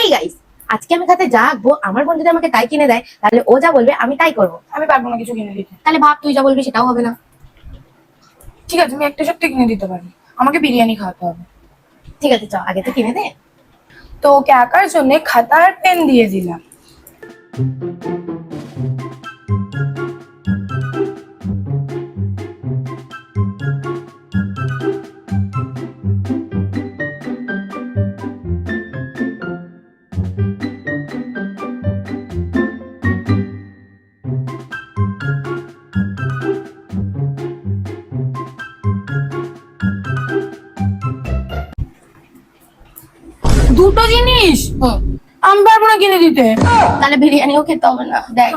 Hey guys, আজকে আমি খাতে যা আঁকবো আমার বোন যদি আমাকে তাই কিনে দেয় তাহলে ও যা বলবে আমি তাই করবো। আমি পারবো না কিছু কিনে দিতে। তাহলে ভাব তুই যা বলবি সেটাও হবে না। ঠিক আছে, আমি একটা সত্যি কিনে দিতে পারি। আমাকে বিরিয়ানি খাওয়াতে হবে। ঠিক আছে চ, আগে তো কিনে দে। তো ওকে আঁকার জন্য খাতা আর পেন দিয়ে দিলাম। দুটো জিনিস আমি পারবো না কিনে দিতে। তাহলে বিরিয়ানিও খেতে হবে না। দেখ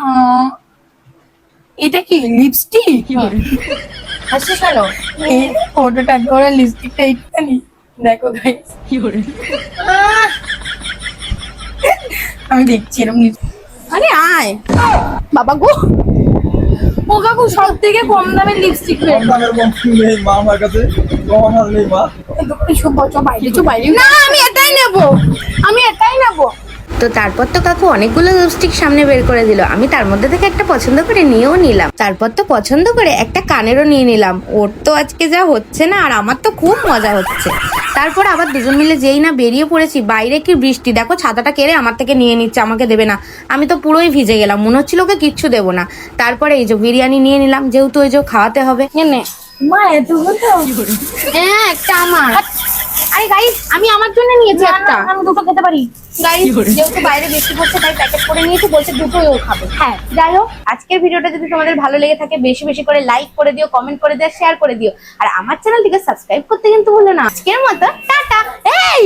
এটা কি লিপস্টিক? হাসছিস কেন? এই ফটোটা করে লিপস্টিকটা একটুখানি দেখো গাইস। আমি দেখছি এরকম আরে আয় বাবা গো। ও কাকু সব থেকে কম দামের লিপস্টিক আমার বন্ধু নেই মা আমার কাছে, আমার নেই মা। বাইরে না, আমি এটাই নেবো, আমি এটাই নেবো। তো তারপর তো কাকু অনেকগুলো লিপস্টিক সামনে বের করে দিল। আমি তার মধ্যে থেকে একটা পছন্দ করে নিয়েও নিলাম। তারপর তো পছন্দ করে একটা কানেরও নিয়ে নিলাম। ওর তো আজকে যা হচ্ছে না, আর আমার তো খুব মজা হচ্ছে। তারপর আবার দুজন মিলে যেই না বেরিয়ে পড়েছি, বাইরে কি বৃষ্টি, দেখো ছাতাটা কেড়ে আমার থেকে নিয়ে নিচ্ছে, আমাকে দেবে না। আমি তো পুরোই ভিজে গেলাম, মনে হচ্ছিল ওকে কিচ্ছু দেবো না। তারপরে এই যে বিরিয়ানি নিয়ে নিলাম, যেহেতু ওই যে খাওয়াতে হবে। নে মা এতগুলো হ্যাঁ একটা আমার। আরে গাইস আমি আমার জন্য নিয়েছি একটা। আমি দুটো খেতে পারি। গাইস যেহেতু বাইরে বৃষ্টি পড়ছে তাই প্যাকেট করে নিয়েছি, বলছে দুটোই ও খাবে। হ্যাঁ যাই হোক, আজকের ভিডিওটা যদি তোমাদের ভালো লেগে থাকে বেশি বেশি করে লাইক করে দিও, কমেন্ট করে দিও, শেয়ার করে দিও। আর আমার চ্যানেলটিকে সাবস্ক্রাইব করতে কিন্তু ভুলো না। আজকের মতো টাটা। এই